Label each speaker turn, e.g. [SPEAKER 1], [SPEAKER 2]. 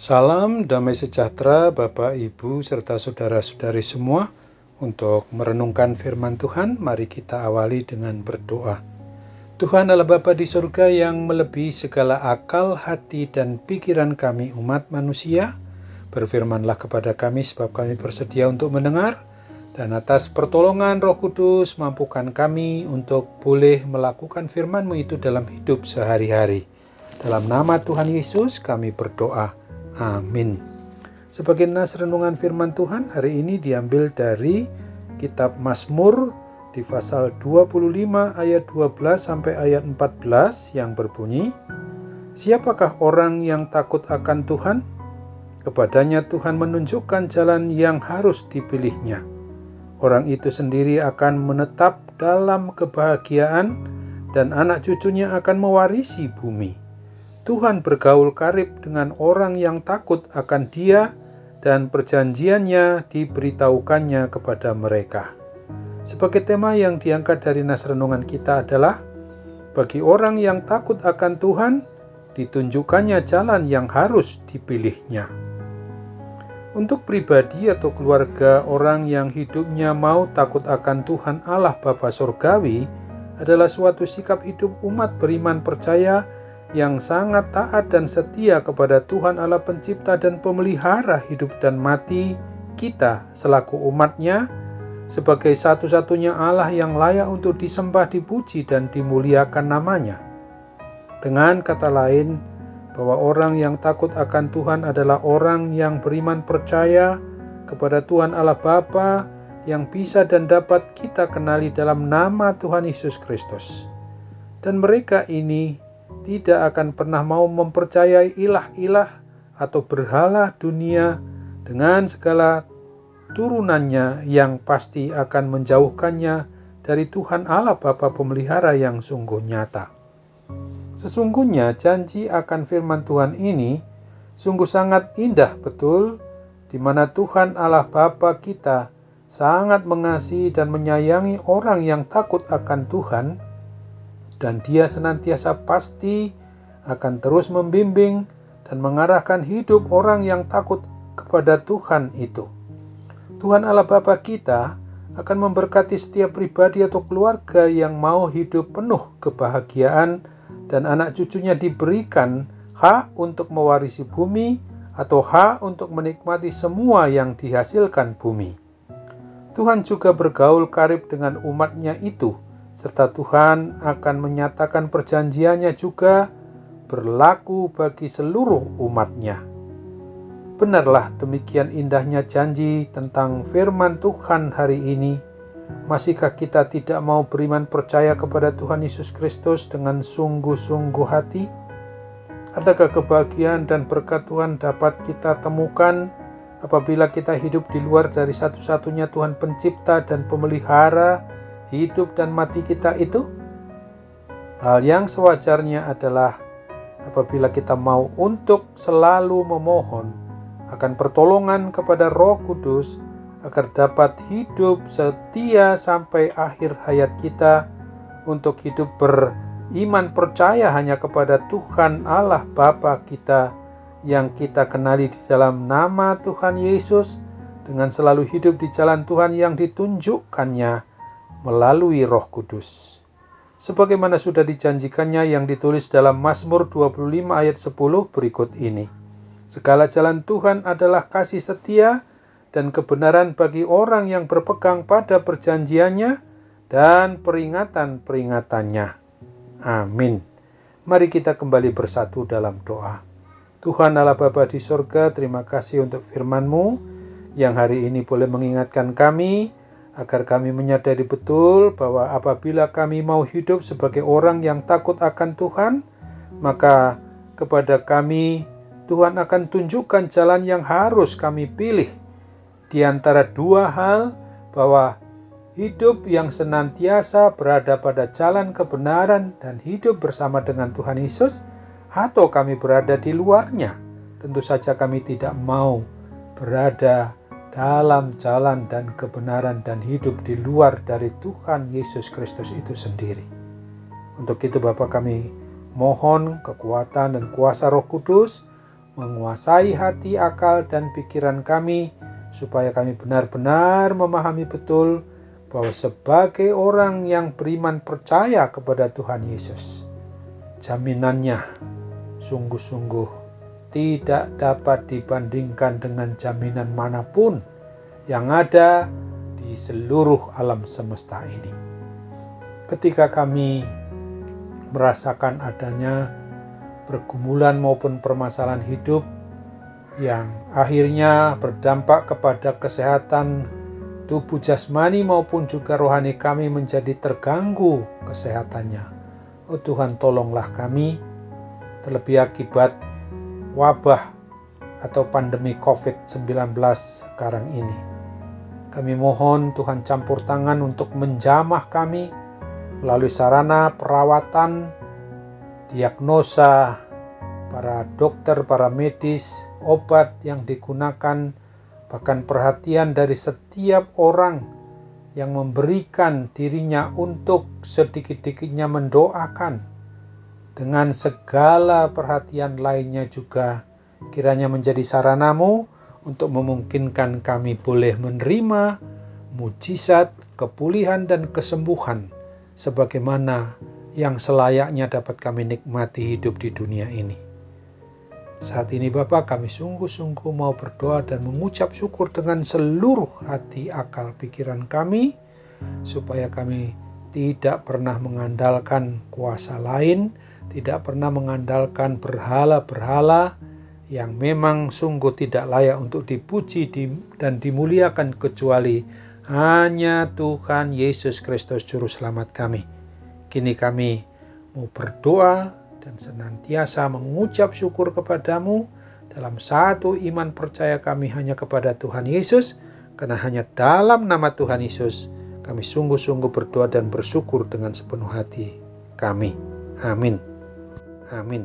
[SPEAKER 1] Salam damai sejahtera Bapak, Ibu, serta saudara-saudari semua. Untuk merenungkan firman Tuhan, mari kita awali dengan berdoa. Tuhan Allah Bapa di surga yang melebihi segala akal, hati, dan pikiran kami umat manusia, berfirmanlah kepada kami sebab kami bersedia untuk mendengar, dan atas pertolongan Roh Kudus mampukan kami untuk boleh melakukan firman-Mu itu dalam hidup sehari-hari. Dalam nama Tuhan Yesus kami berdoa. Amin. Sebagai nas renungan firman Tuhan hari ini diambil dari kitab Mazmur di pasal 25 ayat 12 sampai ayat 14 yang berbunyi, "Siapakah orang yang takut akan Tuhan? Kepadanya Tuhan menunjukkan jalan yang harus dipilihnya. Orang itu sendiri akan menetap dalam kebahagiaan dan anak cucunya akan mewarisi bumi. Tuhan bergaul karib dengan orang yang takut akan Dia dan perjanjiannya diberitahukannya kepada mereka." Sebagai tema yang diangkat dari nas renungan kita adalah, bagi orang yang takut akan Tuhan, ditunjukkannya jalan yang harus dipilihnya. Untuk pribadi atau keluarga orang yang hidupnya mau takut akan Tuhan Allah Bapa Surgawi adalah suatu sikap hidup umat beriman percaya yang sangat taat dan setia kepada Tuhan Allah Pencipta dan Pemelihara hidup dan mati kita selaku umat-Nya, sebagai satu-satunya Allah yang layak untuk disembah, dipuji, dan dimuliakan namanya. Dengan kata lain, bahwa orang yang takut akan Tuhan adalah orang yang beriman percaya kepada Tuhan Allah Bapa yang bisa dan dapat kita kenali dalam nama Tuhan Yesus Kristus. Dan mereka ini tidak akan pernah mau mempercayai ilah-ilah atau berhala dunia dengan segala turunannya yang pasti akan menjauhkannya dari Tuhan Allah Bapa Pemelihara yang sungguh nyata. Sesungguhnya janji akan firman Tuhan ini sungguh sangat indah betul, di mana Tuhan Allah Bapa kita sangat mengasihi dan menyayangi orang yang takut akan Tuhan, dan Dia senantiasa pasti akan terus membimbing dan mengarahkan hidup orang yang takut kepada Tuhan itu. Tuhan Allah Bapa kita akan memberkati setiap pribadi atau keluarga yang mau hidup penuh kebahagiaan dan anak cucunya diberikan hak untuk mewarisi bumi atau hak untuk menikmati semua yang dihasilkan bumi. Tuhan juga bergaul karib dengan umat-Nya itu, serta Tuhan akan menyatakan perjanjiannya juga berlaku bagi seluruh umat-Nya. Benarlah demikian indahnya janji tentang firman Tuhan hari ini. Masihkah kita tidak mau beriman percaya kepada Tuhan Yesus Kristus dengan sungguh-sungguh hati? Adakah kebahagiaan dan berkat Tuhan dapat kita temukan apabila kita hidup di luar dari satu-satunya Tuhan Pencipta dan Pemelihara hidup dan mati kita itu? Hal yang sewajarnya adalah apabila kita mau untuk selalu memohon akan pertolongan kepada Roh Kudus agar dapat hidup setia sampai akhir hayat kita, untuk hidup beriman percaya hanya kepada Tuhan Allah Bapa kita yang kita kenali di dalam nama Tuhan Yesus, dengan selalu hidup di jalan Tuhan yang ditunjukkannya melalui Roh Kudus. Sebagaimana sudah dijanjikannya yang ditulis dalam Mazmur 25 ayat 10 berikut ini. Segala jalan Tuhan adalah kasih setia dan kebenaran bagi orang yang berpegang pada perjanjiannya dan peringatan-peringatannya. Amin. Mari kita kembali bersatu dalam doa. Tuhan Allah Bapa di sorga, terima kasih untuk firman-Mu yang hari ini boleh mengingatkan kami agar kami menyadari betul bahwa apabila kami mau hidup sebagai orang yang takut akan Tuhan, maka kepada kami Tuhan akan tunjukkan jalan yang harus kami pilih di antara dua hal, bahwa hidup yang senantiasa berada pada jalan kebenaran dan hidup bersama dengan Tuhan Yesus, atau kami berada di luarnya. Tentu saja kami tidak mau berada dalam jalan dan kebenaran dan hidup di luar dari Tuhan Yesus Kristus itu sendiri. Untuk itu Bapa, kami mohon kekuatan dan kuasa Roh Kudus menguasai hati, akal, dan pikiran kami, supaya kami benar-benar memahami betul bahwa sebagai orang yang beriman percaya kepada Tuhan Yesus, jaminannya sungguh-sungguh tidak dapat dibandingkan dengan jaminan manapun yang ada di seluruh alam semesta ini. Ketika kami merasakan adanya pergumulan maupun permasalahan hidup yang akhirnya berdampak kepada kesehatan tubuh jasmani maupun juga rohani kami menjadi terganggu kesehatannya. Oh Tuhan, tolonglah kami, terlebih akibat wabah atau pandemi COVID-19 sekarang ini. Kami mohon Tuhan campur tangan untuk menjamah kami melalui sarana perawatan, diagnosa, para dokter, para medis, obat yang digunakan, bahkan perhatian dari setiap orang yang memberikan dirinya untuk sedikit-sedikitnya mendoakan. Dengan segala perhatian lainnya juga kiranya menjadi saranamu untuk memungkinkan kami boleh menerima mujizat, kepulihan, dan kesembuhan sebagaimana yang selayaknya dapat kami nikmati hidup di dunia ini. Saat ini Bapa, kami sungguh-sungguh mau berdoa dan mengucap syukur dengan seluruh hati, akal, pikiran kami, supaya kami tidak pernah mengandalkan kuasa lain, tidak pernah mengandalkan berhala-berhala yang memang sungguh tidak layak untuk dipuji dan dimuliakan kecuali hanya Tuhan Yesus Kristus Juru Selamat kami. Kini kami mau berdoa dan senantiasa mengucap syukur kepadamu dalam satu iman percaya kami hanya kepada Tuhan Yesus, karena hanya dalam nama Tuhan Yesus kami sungguh-sungguh berdoa dan bersyukur dengan sepenuh hati kami. Amin. Amin.